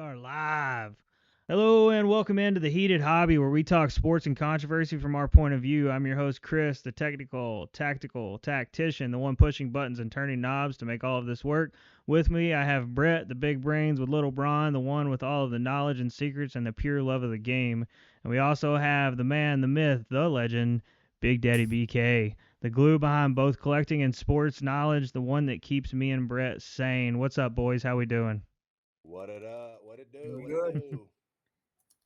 are live. Hello and welcome into the Heated Hobby, where we talk sports and controversy from our point of view. I'm your host, Chris, the technical, tactical tactician, the one pushing buttons and turning knobs to make all of this work. With me, I have Brett, the big brains with little Braun, the one with all of the knowledge and secrets and the pure love of the game. And we also have the man, the myth, the legend, Big Daddy BK, the glue behind both collecting and sports knowledge, the one that keeps me and Brett sane. What's up, boys? How we doing? What it up? What it do? Doing What it good. do?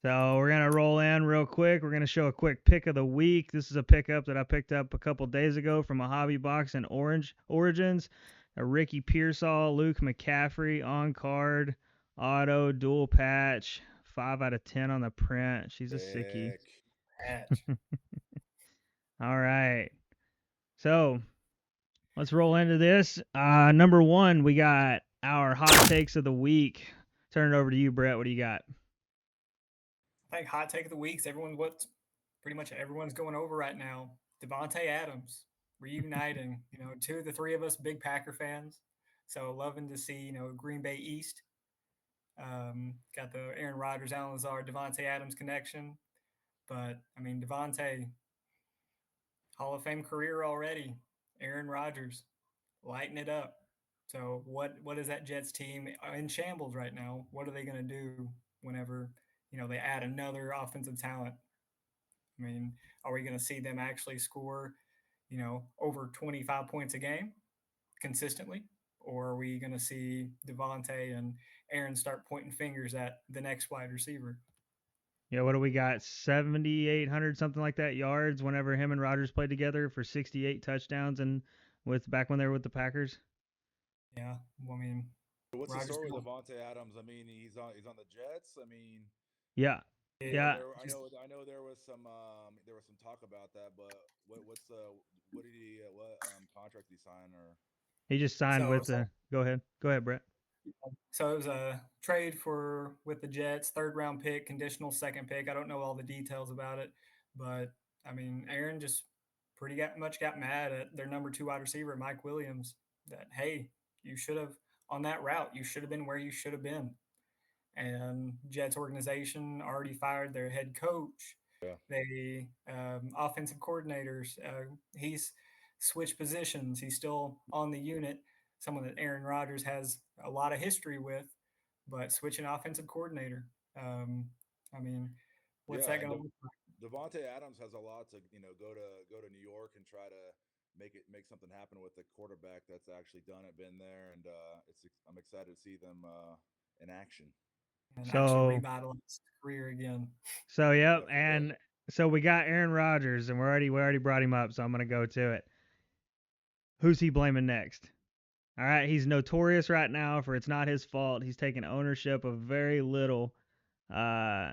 So we're gonna roll in real quick. We're gonna show a quick pick of the week. This is a pickup that I picked up a couple days ago from a hobby box in Orange Origins. A Ricky Pearsall, Luke McCaffrey on card, auto dual patch, 5 out of 10 on the print. She's a sickie. Sick. Patch. All right, so let's roll into this. Number one, we got our hot takes of the week. Turn it over to you, Brett. What do you got? I think hot take of the weeks. What pretty much everyone's going over right now. Devontae Adams reuniting. Two of the three of us big Packer fans, so loving to see Green Bay East. Got the Aaron Rodgers, Allen Lazard, Devontae Adams connection. But I mean Devontae, Hall of Fame career already. Aaron Rodgers lighting it up. So what is that Jets team in shambles right now? What are they going to do whenever they add another offensive talent? I mean, are we going to see them actually score over 25 points a game consistently, or are we going to see Devontae and Aaron start pointing fingers at the next wide receiver? Yeah, what do we got? 7,800 something like that yards whenever him and Rodgers played together for 68 touchdowns and with back when they were with the Packers. Yeah, well, I mean, What's the Rodgers story with still Devontae Adams? I mean, he's on the Jets. I mean, Yeah. I know it, Yeah. there I just know I know there was some talk about that, but what did he what contract did he sign or He just signed so with the Go ahead. Go ahead, Brett. So it was a trade for with the Jets, third round pick, conditional second pick. I don't know all the details about it, but I mean, Aaron just much got mad at their number two wide receiver, Mike Williams. That hey, you should have on that route. You should have been where you should have been. And Jets organization already fired their head coach. yeah. They offensive coordinators. He's switched positions. He's still on the unit. Someone that Aaron Rodgers has a lot of history with, but switching offensive coordinator. Um, I mean, what's Yeah, that and going to look like? Devontae Adams has a lot to go to New York and try to make something happen with the quarterback that's actually done it, been there, and I'm excited to see them in action. And actually So, revitalize his career again. yep, Yeah, for real. and so we got Aaron Rodgers and we already brought him up, so I'm going to go to it. Who's he blaming next? All right, he's notorious right now for it's not his fault. He's taking ownership of very little. Uh,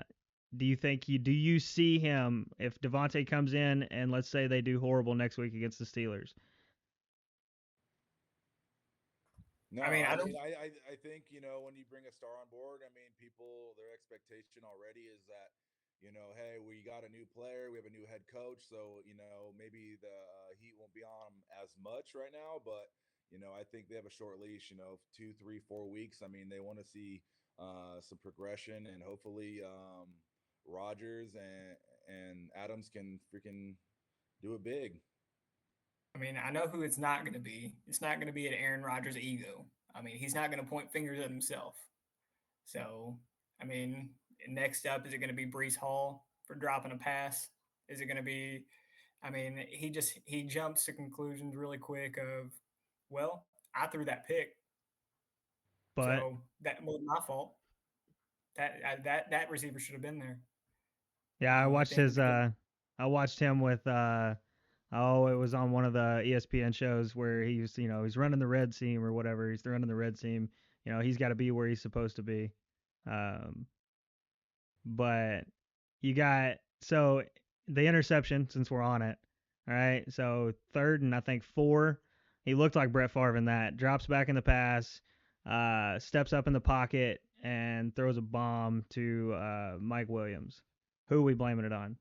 do you see him if Devontae comes in and let's say they do horrible next week against the Steelers? No, I mean, I I don't. mean, I think when you bring a star on board, I mean, people their expectation already is that hey, we got a new player, we have a new head coach, so maybe the heat won't be on them as much right now, but I think they have a short leash, 2, 3, 4 weeks. I mean, they want to see some progression, and hopefully Rogers and Adams can freaking do it big. I mean, I know who it's not going to be. It's not going to be an Aaron Rodgers ego. I mean, he's not going to point fingers at himself. So, I mean, next up, is it going to be Brees Hall for dropping a pass? Is it going to be? I mean, he jumps to conclusions really quick of, well, I threw that pick, But so that wasn't my fault. That receiver should have been there. yeah, I At watched the end of his the day, I watched him with oh, it was on one of the ESPN shows where he's running the red seam or whatever. He's running the red seam. He's got to be where he's supposed to be. Um, but you got so the interception since we're on it. All right, so third and I think 4. He looked like Brett Favre in that. Drops back in the pass, steps up in the pocket and throws a bomb to Mike Williams. Who are we blaming it on?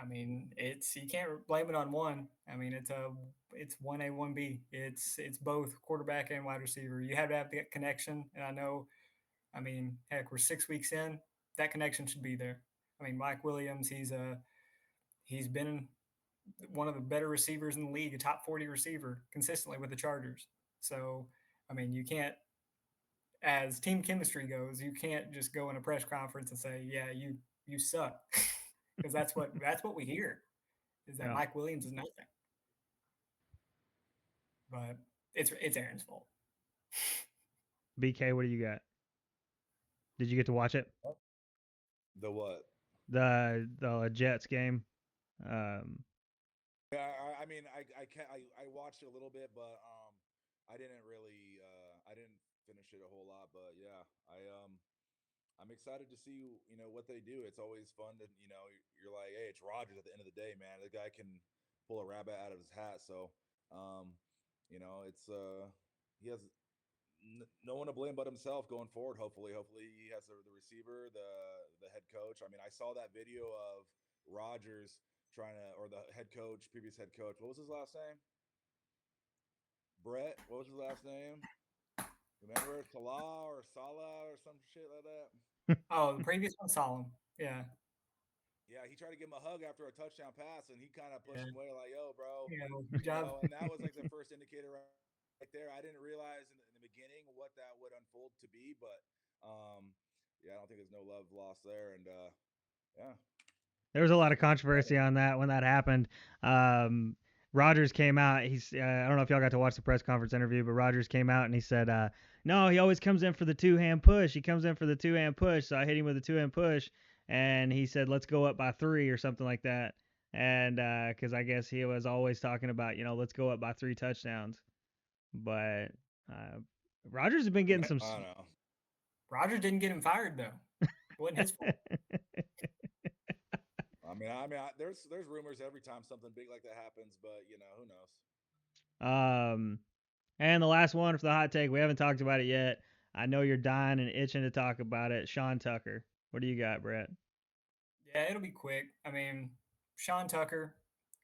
I mean, it's you can't blame it on one. I mean, it's 1A 1B. It's both quarterback and wide receiver. You have to have the connection, and I know. I mean, heck, we're 6 weeks in. That connection should be there. I mean, Mike Williams, he's been one of the better receivers in the league, a top 40 receiver consistently with the Chargers. So, I mean, you can't, as team chemistry goes, you can't just go in a press conference and say, "Yeah, you suck," because that's what we hear is that Yeah. Mike Williams is nothing. But it's Aaron's fault. BK, what do you got? Did you get to watch it? The what? The Jets game. Yeah, I mean, I can I watched it a little bit, but I didn't really I didn't finish it a whole lot, but yeah, I'm excited to see what they do. It's always fun to you're like, hey, it's Rogers at the end of the day, man. The guy can pull a rabbit out of his hat, so it's he has no one to blame but himself going forward. Hopefully he has the receiver, the head coach. I mean, I saw that video of Rogers trying to, or the head coach, previous head coach. What was his last name? Brett. What was his last name? Remember Salah or some shit like that? Oh, the previous one, Solemn. Yeah, Yeah, he tried to give him a hug after a touchdown pass, and he kind of pushed yeah, him away, like, "Yo, bro," yeah. Good job. and that was like the first indicator right there. I didn't realize in the beginning what that would unfold to be, but yeah, I don't think there's no love lost there, and yeah, There was a lot of it's exciting. controversy on that when that happened. Um, Rogers came out. I don't know if y'all got to watch the press conference interview, but Rogers came out and he said, "No, he always comes in for the two-hand push. He comes in for the two-hand push. So I hit him with a two-hand push, and he said, let's go up by 3 or something like that. And because I guess he was always talking about, let's go up by 3 touchdowns. But uh, Rogers has been getting some. I don't know. Rogers didn't get him fired though. It wasn't his fault. There's rumors every time something big like that happens, but who knows? um, And the last one for the hot take, we haven't talked about it yet. I know you're dying and itching to talk about it. Sean Tucker. What do you got, Brett? Yeah, it'll be quick. I mean, Sean Tucker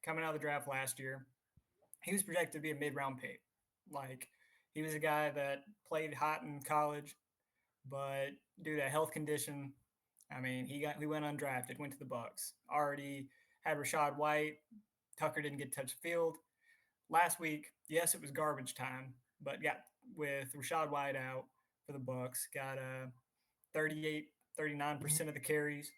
coming out of the draft last year, he was projected to be a mid-round pick. Like he was a guy that played hot in college, but due to a health condition, I mean, he went undrafted, went to the Bucks. Already had Rashad White. Tucker didn't get to touch the field. Last week, yes, it was garbage time, but got with Rashad White out for the Bucks, got 38, 39% of the carries,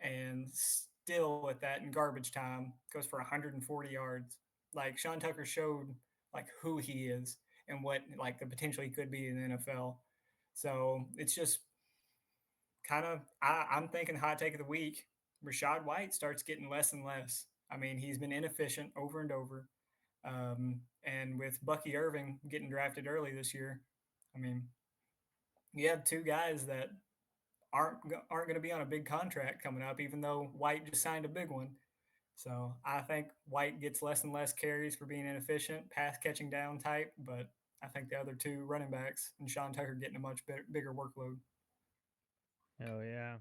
and still at that in garbage time goes for 140 yards. Like Sean Tucker showed like who he is and what like the potential he could be in the NFL. So it's just kind of I'm thinking hot take of the week. Rashad White starts getting less and less. I mean, he's been inefficient over and over. And with Bucky Irving getting drafted early this year, I mean, you have two guys that aren't going to be on a big contract coming up, even though White just signed a big one. So I think White gets less and less carries for being inefficient, pass catching down type, but I think the other two running backs and Sean Tucker getting a much bigger workload. Oh yeah.